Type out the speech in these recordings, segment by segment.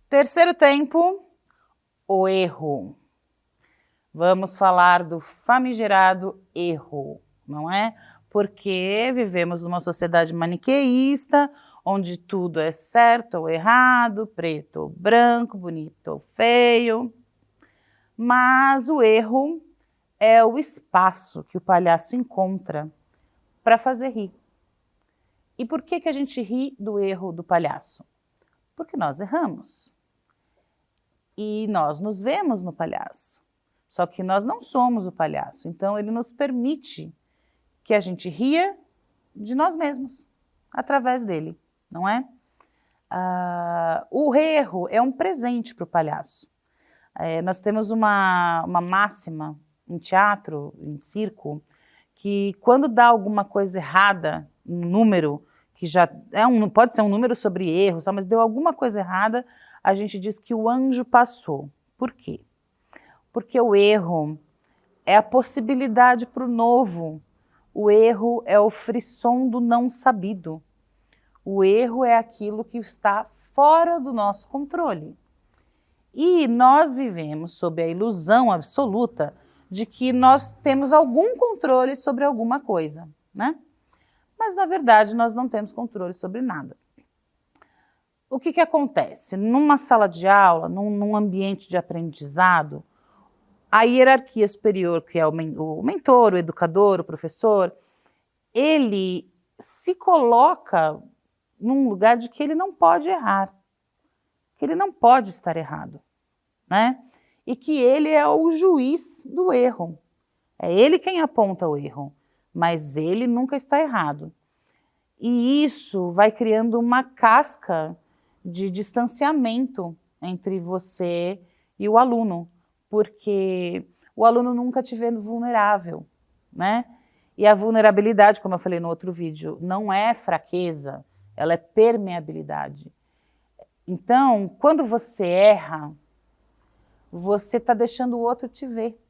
Terceiro tempo, o erro. Vamos falar do famigerado erro, não é? Porque vivemos numa sociedade maniqueísta, onde tudo é certo ou errado, preto ou branco, bonito ou feio. Mas o erro é o espaço que o palhaço encontra para fazer rir. E por que a gente ri do erro do palhaço? Porque nós erramos. E nós nos vemos no palhaço. Só que nós não somos o palhaço. Então ele nos permite que a gente ria de nós mesmos, através dele, não é? O erro é um presente para o palhaço. Nós temos uma máxima em teatro, em circo, que quando dá alguma coisa errada, um número, que já pode ser um número sobre erros, mas deu alguma coisa errada, a gente diz que o anjo passou. Por quê? Porque o erro é a possibilidade para o novo. O erro é o frisson do não sabido. O erro é aquilo que está fora do nosso controle. E nós vivemos sob a ilusão absoluta de que nós temos algum controle sobre alguma coisa, né? Mas, na verdade, nós não temos controle sobre nada. O que acontece? Numa sala de aula, num ambiente de aprendizado, a hierarquia superior, que é o mentor, o educador, o professor, ele se coloca num lugar de que ele não pode errar, que ele não pode estar errado, né? E que ele é o juiz do erro. É ele quem aponta o erro, mas ele nunca está errado. E isso vai criando uma casca de distanciamento entre você e o aluno, porque o aluno nunca te vê vulnerável, né? E a vulnerabilidade, como eu falei no outro vídeo, não é fraqueza, ela é permeabilidade. Então, quando você erra, você está deixando o outro te ver.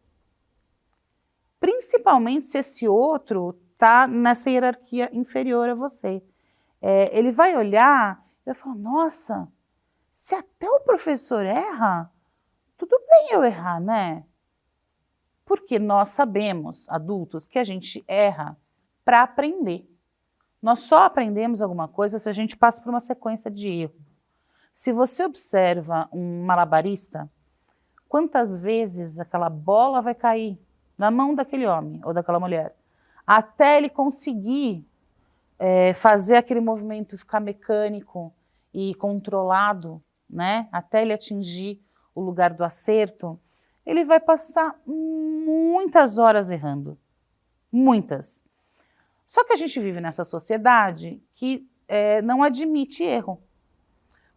Principalmente se esse outro está nessa hierarquia inferior a você. Ele vai olhar e vai falar, nossa, se até o professor erra, tudo bem eu errar, né? Porque nós sabemos, adultos, que a gente erra para aprender. Nós só aprendemos alguma coisa se a gente passa por uma sequência de erro. Se você observa um malabarista, quantas vezes aquela bola vai cair na mão daquele homem ou daquela mulher, até ele conseguir fazer aquele movimento ficar mecânico e controlado, né? Até ele atingir o lugar do acerto, ele vai passar muitas horas errando, muitas. Só que a gente vive nessa sociedade que não admite erro,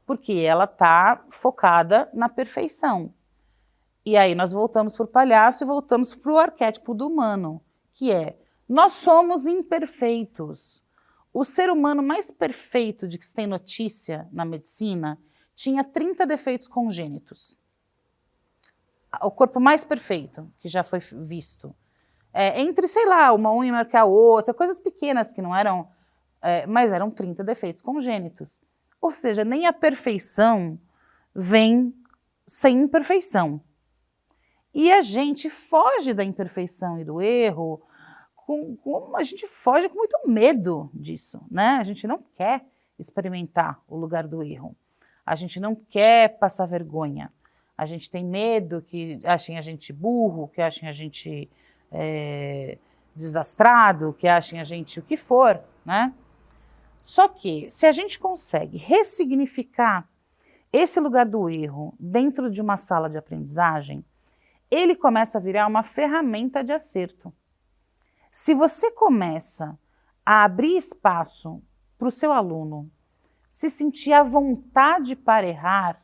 porque ela está focada na perfeição. E aí nós voltamos para o palhaço e voltamos para o arquétipo do humano, que é, nós somos imperfeitos. O ser humano mais perfeito de que se tem notícia na medicina tinha 30 defeitos congênitos. O corpo mais perfeito que já foi visto. Entre, sei lá, uma unha maior que a outra, coisas pequenas que não eram, mas eram 30 defeitos congênitos. Ou seja, nem a perfeição vem sem imperfeição. E a gente foge da imperfeição e do erro, a gente foge com muito medo disso, né? A gente não quer experimentar o lugar do erro. A gente não quer passar vergonha. A gente tem medo que achem a gente burro, que achem a gente desastrado, que achem a gente o que for, né? Só que, se a gente consegue ressignificar esse lugar do erro dentro de uma sala de aprendizagem, ele começa a virar uma ferramenta de acerto. Se você começa a abrir espaço para o seu aluno se sentir à vontade para errar,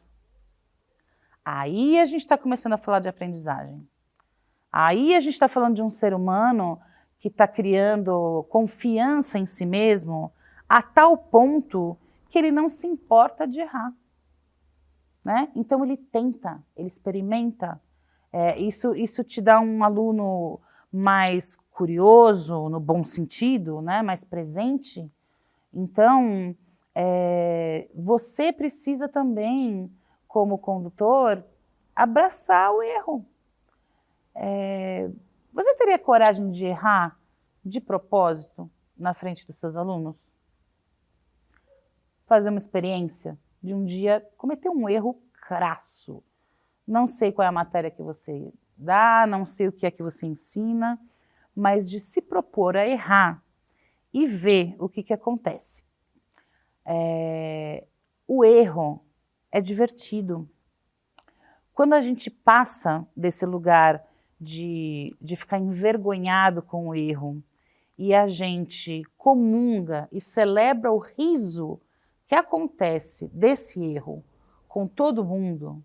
aí a gente está começando a falar de aprendizagem. Aí a gente está falando de um ser humano que está criando confiança em si mesmo a tal ponto que ele não se importa de errar. né? Então ele tenta, ele experimenta. Isso te dá um aluno mais curioso, no bom sentido, né? Mais presente. Então, você precisa também, como condutor, abraçar o erro. Você teria coragem de errar de propósito na frente dos seus alunos? Fazer uma experiência de um dia cometer um erro crasso. Não sei qual é a matéria que você dá, não sei o que é que você ensina, mas de se propor a errar e ver o que acontece. O erro é divertido. Quando a gente passa desse lugar de ficar envergonhado com o erro e a gente comunga e celebra o riso que acontece desse erro com todo mundo,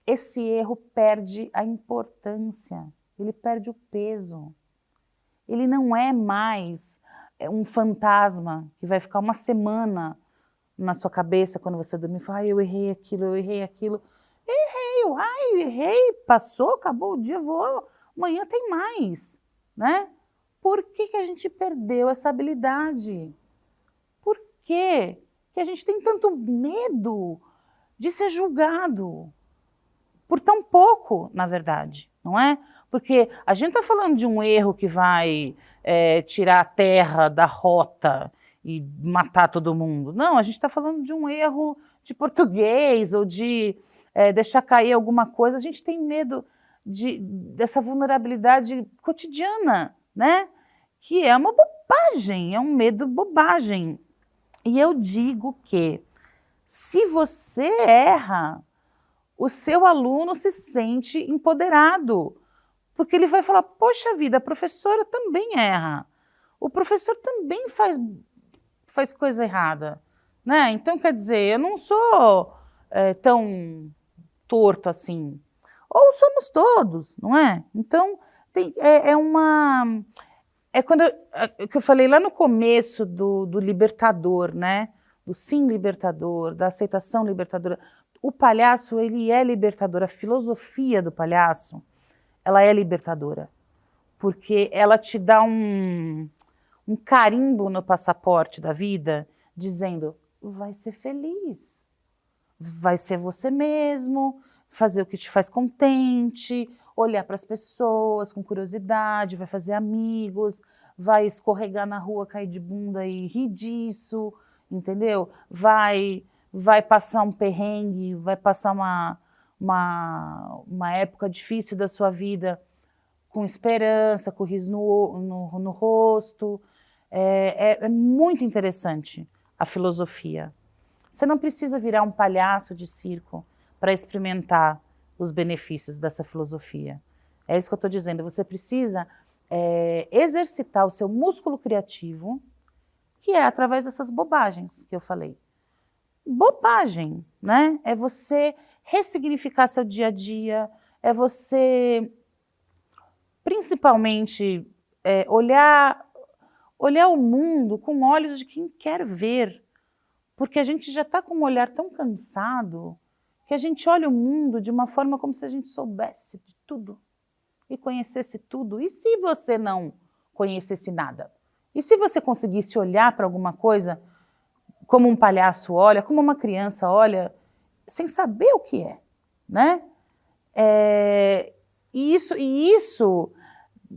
esse erro perde a importância, ele perde o peso. Ele não é mais um fantasma que vai ficar uma semana na sua cabeça quando você dormir e fala, eu errei aquilo, eu errei aquilo. Errei, passou, acabou o dia, vou, amanhã tem mais, né? Por que a gente perdeu essa habilidade? Por que a gente tem tanto medo de ser julgado? Por tão pouco, na verdade, não é? Porque a gente está falando de um erro que vai tirar a terra da rota e matar todo mundo. Não, a gente está falando de um erro de português ou de deixar cair alguma coisa. A gente tem medo dessa vulnerabilidade cotidiana, né? Que é uma bobagem, é um medo bobagem. E eu digo que se você erra, o seu aluno se sente empoderado, porque ele vai falar, poxa vida, a professora também erra, o professor também faz coisa errada, né? Então, quer dizer, eu não sou tão torto assim, ou somos todos, não é? Então, quando que eu falei lá no começo do libertador, né? Do sim libertador, da aceitação libertadora. O palhaço, ele é libertador. A filosofia do palhaço, ela é libertadora. Porque ela te dá um carimbo no passaporte da vida, dizendo, vai ser feliz, vai ser você mesmo, fazer o que te faz contente, olhar para as pessoas com curiosidade, vai fazer amigos, vai escorregar na rua, cair de bunda e rir disso, entendeu? Vai passar um perrengue, vai passar uma época difícil da sua vida com esperança, com riso no rosto. É muito interessante a filosofia. Você não precisa virar um palhaço de circo para experimentar os benefícios dessa filosofia. É isso que eu estou dizendo. Você precisa exercitar o seu músculo criativo, que é através dessas bobagens que eu falei. Bobagem, né? É você ressignificar seu dia a dia, é você, principalmente, olhar o mundo com olhos de quem quer ver. Porque a gente já está com um olhar tão cansado que a gente olha o mundo de uma forma como se a gente soubesse de tudo e conhecesse tudo. E se você não conhecesse nada? E se você conseguisse olhar para alguma coisa como um palhaço olha, como uma criança olha, sem saber o que é, né? E isso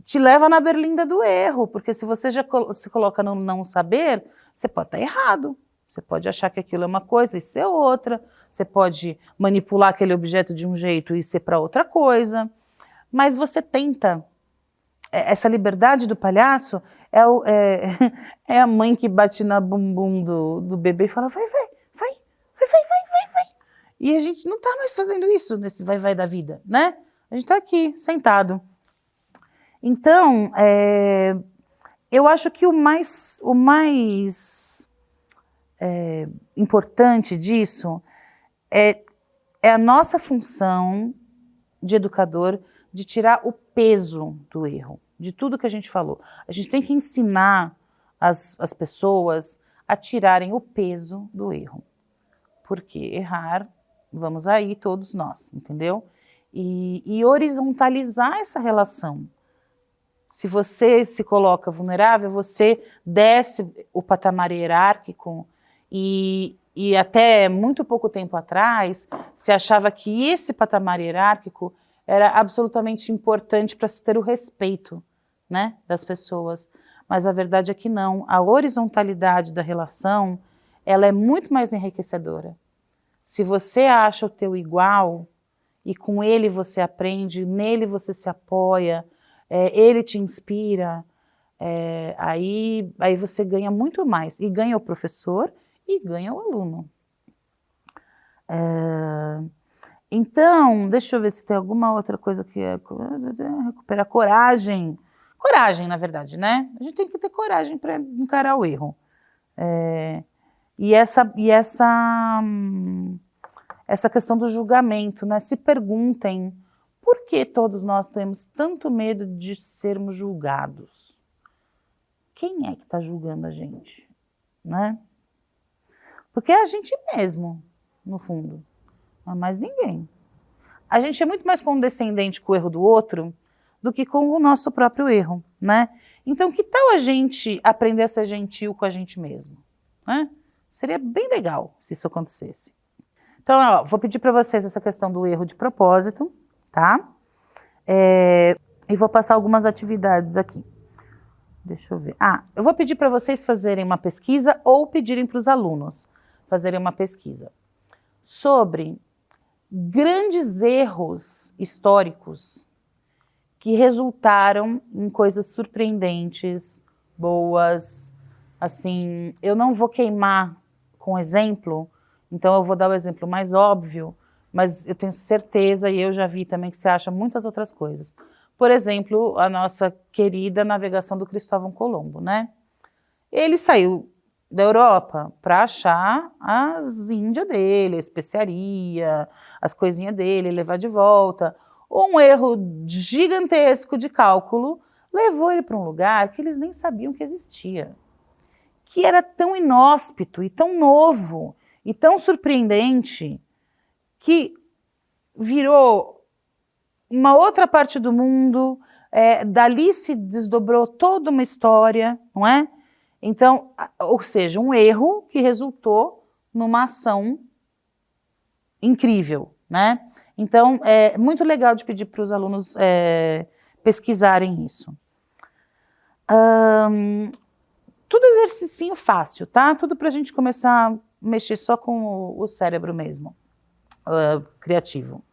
te leva na berlinda do erro, porque se você já se coloca no não saber, você pode estar errado. Você pode achar que aquilo é uma coisa e ser outra. Você pode manipular aquele objeto de um jeito e ser para outra coisa. Mas você tenta. Essa liberdade do palhaço é a mãe que bate na bumbum do bebê e fala, vai. E a gente não está mais fazendo isso nesse vai da vida, né? A gente está aqui, sentado. Então, eu acho que o mais importante disso é a nossa função de educador de tirar o peso do erro, de tudo que a gente falou. A gente tem que ensinar as pessoas a tirarem o peso do erro, porque errar vamos aí todos nós, entendeu? E horizontalizar essa relação. Se você se coloca vulnerável, você desce o patamar hierárquico e até muito pouco tempo atrás se achava que esse patamar hierárquico era absolutamente importante para se ter o respeito, né, das pessoas. Mas a verdade é que não. A horizontalidade da relação, ela é muito mais enriquecedora. Se você acha o teu igual e com ele você aprende, nele você se apoia, ele te inspira, aí você ganha muito mais. E ganha o professor e ganha o aluno. Então, deixa eu ver se tem alguma outra coisa que é... Recuperar coragem. Coragem, na verdade, né? A gente tem que ter coragem para encarar o erro. Essa questão do julgamento, né? Se perguntem por que todos nós temos tanto medo de sermos julgados? Quem é que está julgando a gente, né? Porque é a gente mesmo, no fundo, não é mais ninguém. A gente é muito mais condescendente com o erro do outro do que com o nosso próprio erro, né? Então, que tal a gente aprender a ser gentil com a gente mesmo, né? Seria bem legal se isso acontecesse. Então, ó, vou pedir para vocês essa questão do erro de propósito, tá? E vou passar algumas atividades aqui. Deixa eu ver. Eu vou pedir para vocês fazerem uma pesquisa ou pedirem para os alunos fazerem uma pesquisa sobre grandes erros históricos que resultaram em coisas surpreendentes, boas. Assim, eu não vou queimar com exemplo, então eu vou dar o exemplo mais óbvio, mas eu tenho certeza, e eu já vi também que você acha muitas outras coisas. Por exemplo, a nossa querida navegação do Cristóvão Colombo, né? Ele saiu da Europa para achar as Índias dele, a especiaria, as coisinhas dele, levar de volta. Um erro gigantesco de cálculo levou ele para um lugar que eles nem sabiam que existia, que era tão inóspito e tão novo e tão surpreendente que virou uma outra parte do mundo, dali se desdobrou toda uma história, não é? Então, ou seja, um erro que resultou numa ação incrível, né? Então, é muito legal de pedir para os alunos pesquisarem isso. Tudo exercício fácil, tá? Tudo para a gente começar a mexer só com o cérebro mesmo, criativo.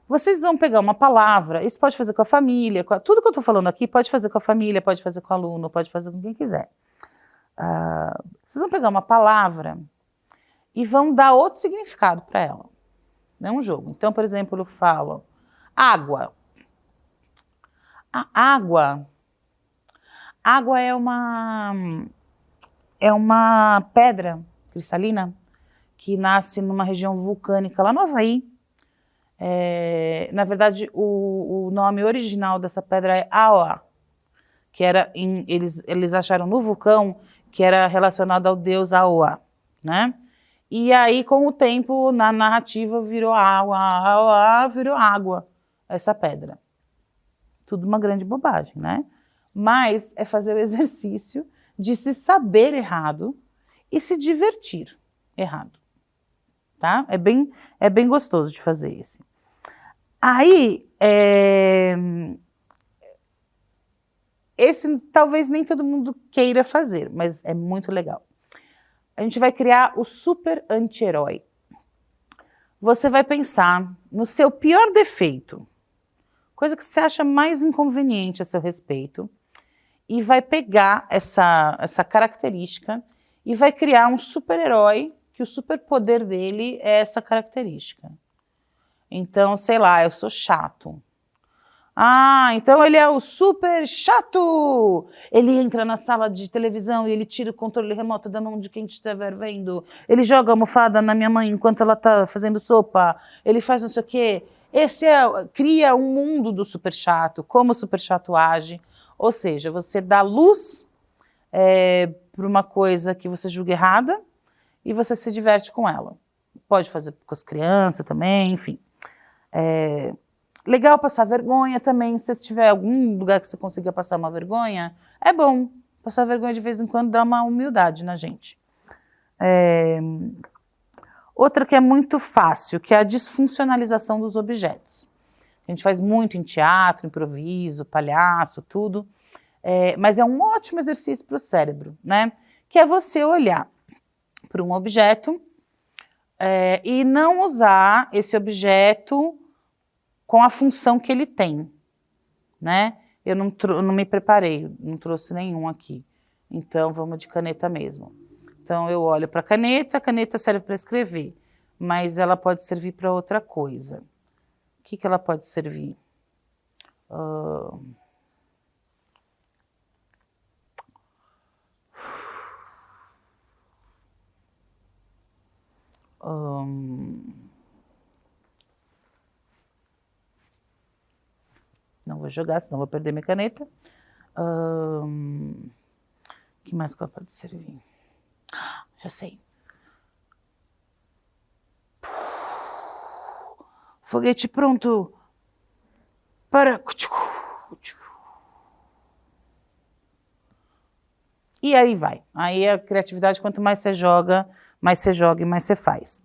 Vocês vão pegar uma palavra, isso pode fazer com a família, tudo que eu estou falando aqui pode fazer com a família, pode fazer com o aluno, pode fazer com quem quiser. Vocês vão pegar uma palavra e vão dar outro significado para ela. É um jogo. Então, por exemplo, eu falo água. A água é uma pedra cristalina que nasce numa região vulcânica lá no Havaí. Na verdade, o nome original dessa pedra é Aoa, que era eles acharam no vulcão que era relacionado ao deus Aoa, né? E aí, com o tempo, na narrativa, virou Aoa virou água, essa pedra. Tudo uma grande bobagem, né? Mas é fazer o exercício de se saber errado e se divertir errado. Tá? É bem gostoso de fazer esse. Aí, esse talvez nem todo mundo queira fazer, mas é muito legal. A gente vai criar o super anti-herói. Você vai pensar no seu pior defeito, coisa que você acha mais inconveniente a seu respeito, e vai pegar essa característica e vai criar um super-herói que o superpoder dele é essa característica. Então, sei lá, eu sou chato. Então ele é o super chato! Ele entra na sala de televisão e ele tira o controle remoto da mão de quem estiver vendo. Ele joga a almofada na minha mãe enquanto ela está fazendo sopa. Ele faz não sei o quê. Cria um mundo do super chato, como o super chato age. Ou seja, você dá luz para uma coisa que você julga errada, e você se diverte com ela. Pode fazer com as crianças também, enfim. Legal passar vergonha também, se tiver algum lugar que você consiga passar uma vergonha, é bom. Passar vergonha de vez em quando dá uma humildade na gente. Outra que é muito fácil, que é a disfuncionalização dos objetos. A gente faz muito em teatro, improviso, palhaço, tudo. Mas é um ótimo exercício para o cérebro, né? Que é você olhar para um objeto e não usar esse objeto com a função que ele tem, né? Eu não me preparei, não trouxe nenhum aqui. Então, vamos de caneta mesmo. Então, eu olho para a caneta serve para escrever, mas ela pode servir para outra coisa. O que ela pode servir? Não vou jogar, senão vou perder minha caneta. O que mais que ela pode servir? Já sei. Foguete pronto. Para. E aí vai. Aí a criatividade, quanto mais você joga e mais você faz.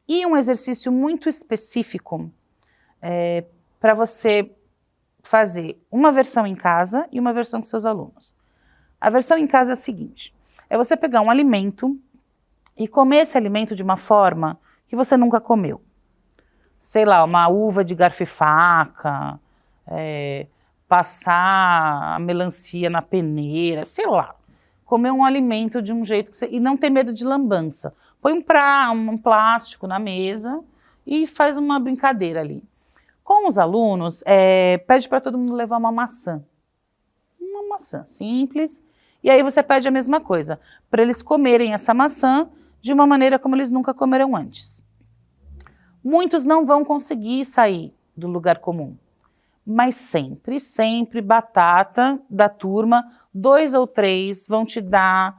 E um exercício muito específico para você fazer uma versão em casa e uma versão com seus alunos. A versão em casa é a seguinte, é você pegar um alimento e comer esse alimento de uma forma que você nunca comeu. Sei lá, uma uva de garfo e faca, passar a melancia na peneira, sei lá. Comer um alimento de um jeito que você... E não ter medo de lambança. Põe um plástico na mesa e faz uma brincadeira ali. Com os alunos, pede para todo mundo levar uma maçã. Uma maçã simples. E aí você pede a mesma coisa, para eles comerem essa maçã de uma maneira como eles nunca comeram antes. Muitos não vão conseguir sair do lugar comum, mas sempre, sempre batata da turma, 2 ou 3 vão te dar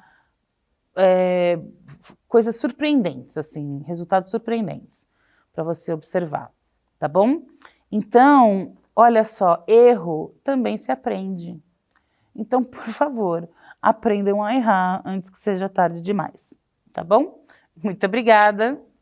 coisas surpreendentes, assim, resultados surpreendentes para você observar, tá bom? Então, olha só, erro também se aprende. Então, por favor, aprendam a errar antes que seja tarde demais, tá bom? Muito obrigada.